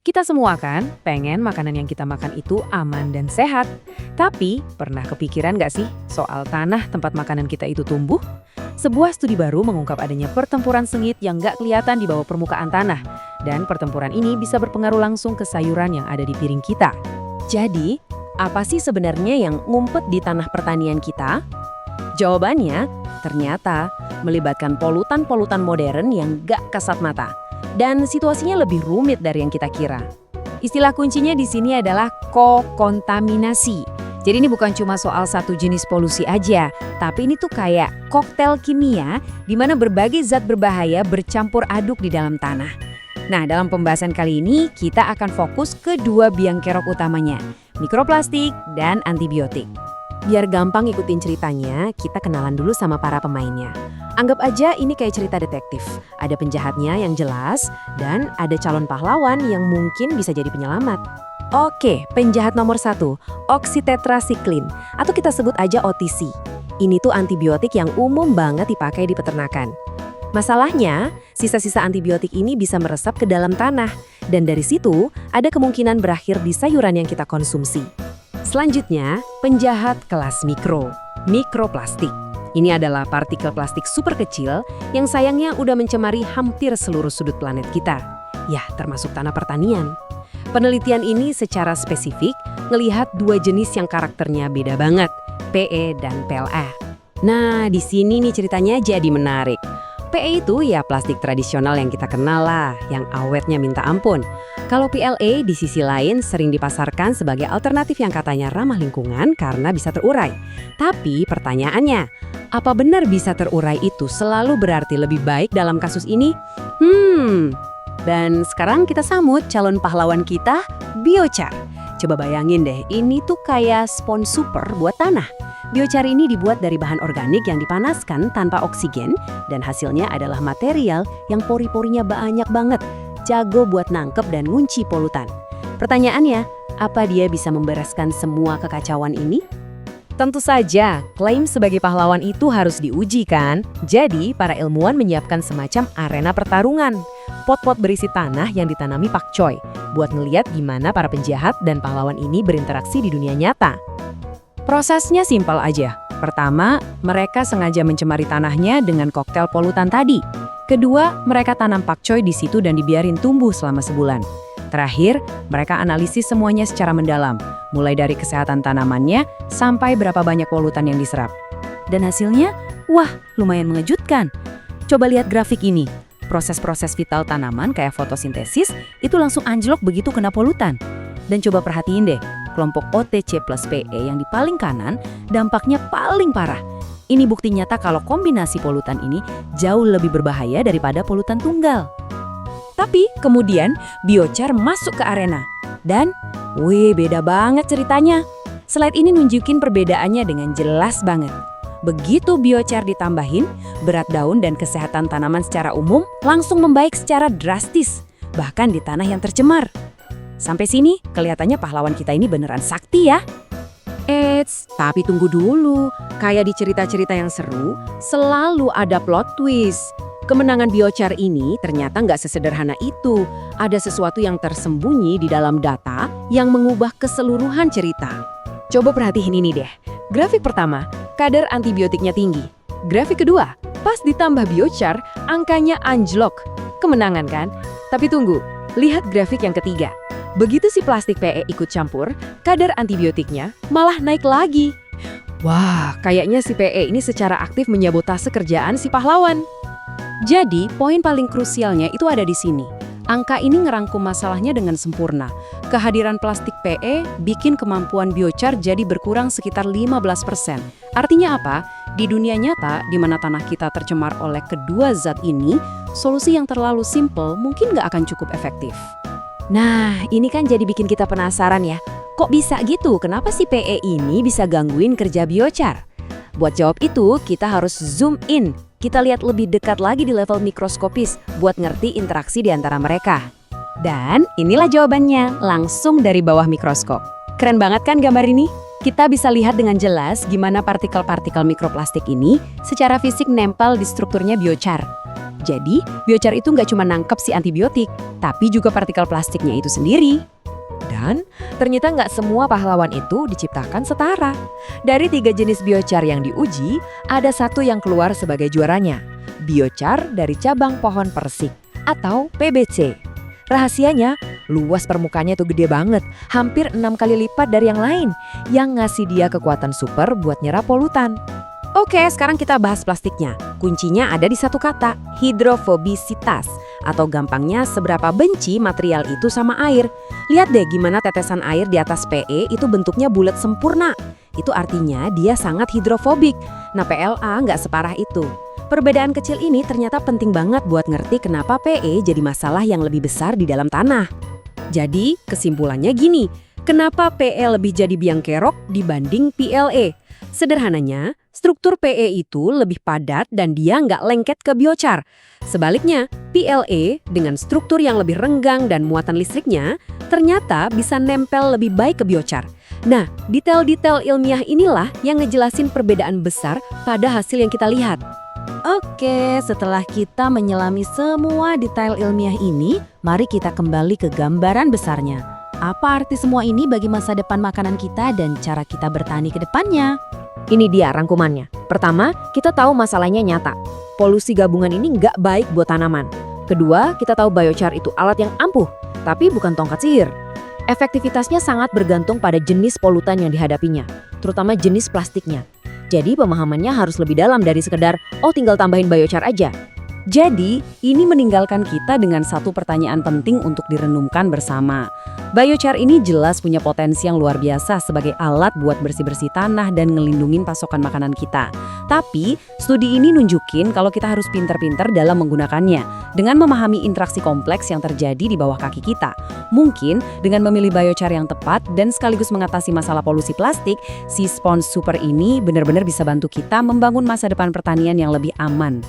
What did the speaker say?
Kita semua kan pengen makanan yang kita makan itu aman dan sehat. Tapi pernah kepikiran nggak sih soal tanah tempat makanan kita itu tumbuh? Sebuah studi baru mengungkap adanya pertempuran sengit yang nggak kelihatan di bawah permukaan tanah. Dan pertempuran ini bisa berpengaruh langsung ke sayuran yang ada di piring kita. Jadi, apa sih sebenarnya yang ngumpet di tanah pertanian kita? Jawabannya, ternyata melibatkan polutan-polutan modern yang gak kasat mata. Dan situasinya lebih rumit dari yang kita kira. Istilah kuncinya di sini adalah kokontaminasi. Jadi ini bukan cuma soal satu jenis polusi aja, tapi ini tuh kayak koktail kimia di mana berbagai zat berbahaya bercampur aduk di dalam tanah. Nah, dalam pembahasan kali ini kita akan fokus ke dua biang kerok utamanya, mikroplastik dan antibiotik. Biar gampang ikutin ceritanya, kita kenalan dulu sama para pemainnya. Anggap aja ini kayak cerita detektif. Ada penjahatnya yang jelas, dan ada calon pahlawan yang mungkin bisa jadi penyelamat. Oke, penjahat nomor 1, oksitetrasiklin, atau kita sebut aja OTC. Ini tuh antibiotik yang umum banget dipakai di peternakan. Masalahnya, sisa-sisa antibiotik ini bisa meresap ke dalam tanah, dan dari situ ada kemungkinan berakhir di sayuran yang kita konsumsi. Selanjutnya, penjahat kelas mikro, mikroplastik. Ini adalah partikel plastik super kecil yang sayangnya udah mencemari hampir seluruh sudut planet kita. Ya, termasuk tanah pertanian. Penelitian ini secara spesifik ngelihat dua jenis yang karakternya beda banget, PE dan PLA. Nah, di sini nih ceritanya jadi menarik. PE itu ya plastik tradisional yang kita kenal lah, yang awetnya minta ampun. Kalau PLA di sisi lain sering dipasarkan sebagai alternatif yang katanya ramah lingkungan karena bisa terurai. Tapi pertanyaannya, apa benar bisa terurai itu selalu berarti lebih baik dalam kasus ini? Dan sekarang kita sambut calon pahlawan kita, biochar. Coba bayangin deh, ini tuh kayak spons super buat tanah. Biochar ini dibuat dari bahan organik yang dipanaskan tanpa oksigen dan hasilnya adalah material yang pori-porinya banyak banget, jago buat nangkep dan ngunci polutan. Pertanyaannya, apa dia bisa membereskan semua kekacauan ini? Tentu saja, klaim sebagai pahlawan itu harus diuji kan? Jadi, para ilmuwan menyiapkan semacam arena pertarungan. Pot-pot berisi tanah yang ditanami pakcoy, buat ngeliat gimana para penjahat dan pahlawan ini berinteraksi di dunia nyata. Prosesnya simpel aja. Pertama, mereka sengaja mencemari tanahnya dengan koktail polutan tadi. Kedua, mereka tanam pakcoy di situ dan dibiarin tumbuh selama sebulan. Terakhir, mereka analisis semuanya secara mendalam, mulai dari kesehatan tanamannya sampai berapa banyak polutan yang diserap. Dan hasilnya, wah, lumayan mengejutkan. Coba lihat grafik ini. Proses-proses vital tanaman kayak fotosintesis itu langsung anjlok begitu kena polutan. Dan coba perhatiin deh, kelompok OTC plus PE yang di paling kanan dampaknya paling parah. Ini bukti nyata kalau kombinasi polutan ini jauh lebih berbahaya daripada polutan tunggal. Tapi kemudian biochar masuk ke arena. Dan, beda banget ceritanya. Slide ini nunjukin perbedaannya dengan jelas banget. Begitu biochar ditambahin, berat daun dan kesehatan tanaman secara umum langsung membaik secara drastis, bahkan di tanah yang tercemar. Sampai sini, kelihatannya pahlawan kita ini beneran sakti ya. Tapi tunggu dulu. Kayak di cerita-cerita yang seru, selalu ada plot twist. Kemenangan biochar ini ternyata nggak sesederhana itu. Ada sesuatu yang tersembunyi di dalam data yang mengubah keseluruhan cerita. Coba perhatiin ini deh. Grafik pertama, kadar antibiotiknya tinggi. Grafik kedua, pas ditambah biochar, angkanya anjlok. Kemenangan kan? Tapi tunggu, lihat grafik yang ketiga. Begitu si plastik PE ikut campur, kadar antibiotiknya malah naik lagi. Wah, kayaknya si PE ini secara aktif menyabotase kerjaan si pahlawan. Jadi, poin paling krusialnya itu ada di sini. Angka ini ngerangkum masalahnya dengan sempurna. Kehadiran plastik PE bikin kemampuan biochar jadi berkurang sekitar 15%. Artinya apa? Di dunia nyata, di mana tanah kita tercemar oleh kedua zat ini, solusi yang terlalu simpel mungkin nggak akan cukup efektif. Nah, ini kan jadi bikin kita penasaran ya. Kok bisa gitu? Kenapa si PE ini bisa gangguin kerja biochar? Buat jawab itu, kita harus zoom in. Kita lihat lebih dekat lagi di level mikroskopis buat ngerti interaksi di antara mereka. Dan inilah jawabannya, langsung dari bawah mikroskop. Keren banget kan gambar ini? Kita bisa lihat dengan jelas gimana partikel-partikel mikroplastik ini secara fisik nempel di strukturnya biochar. Jadi, biochar itu nggak cuma nangkep si antibiotik, tapi juga partikel plastiknya itu sendiri. Dan ternyata nggak semua pahlawan itu diciptakan setara. Dari 3 jenis biochar yang diuji, ada satu yang keluar sebagai juaranya. Biochar dari cabang pohon persik atau PBC. Rahasianya, luas permukaannya tuh gede banget, hampir 6 kali lipat dari yang lain, yang ngasih dia kekuatan super buat nyerap polutan. Oke, sekarang kita bahas plastiknya. Kuncinya ada di satu kata, hidrofobisitas. Atau gampangnya seberapa benci material itu sama air. Lihat deh gimana tetesan air di atas PE itu bentuknya bulat sempurna. Itu artinya dia sangat hidrofobik. Nah, PLA nggak separah itu. Perbedaan kecil ini ternyata penting banget buat ngerti kenapa PE jadi masalah yang lebih besar di dalam tanah. Jadi, kesimpulannya gini, kenapa PE lebih jadi biang kerok dibanding PLA? Sederhananya, struktur PE itu lebih padat dan dia nggak lengket ke biochar. Sebaliknya, PLA dengan struktur yang lebih renggang dan muatan listriknya ternyata bisa nempel lebih baik ke biochar. Nah, detail-detail ilmiah inilah yang ngejelasin perbedaan besar pada hasil yang kita lihat. Oke, setelah kita menyelami semua detail ilmiah ini, mari kita kembali ke gambaran besarnya. Apa arti semua ini bagi masa depan makanan kita dan cara kita bertani ke depannya? Ini dia rangkumannya. Pertama, kita tahu masalahnya nyata. Polusi gabungan ini nggak baik buat tanaman. Kedua, kita tahu biochar itu alat yang ampuh, tapi bukan tongkat sihir. Efektivitasnya sangat bergantung pada jenis polutan yang dihadapinya, terutama jenis plastiknya. Jadi pemahamannya harus lebih dalam dari sekedar, oh tinggal tambahin biochar aja. Jadi, ini meninggalkan kita dengan satu pertanyaan penting untuk direnungkan bersama. Biochar ini jelas punya potensi yang luar biasa sebagai alat buat bersih-bersih tanah dan ngelindungin pasokan makanan kita. Tapi, studi ini nunjukin kalau kita harus pinter-pinter dalam menggunakannya, dengan memahami interaksi kompleks yang terjadi di bawah kaki kita. Mungkin, dengan memilih biochar yang tepat dan sekaligus mengatasi masalah polusi plastik, si Spons Super ini benar-benar bisa bantu kita membangun masa depan pertanian yang lebih aman.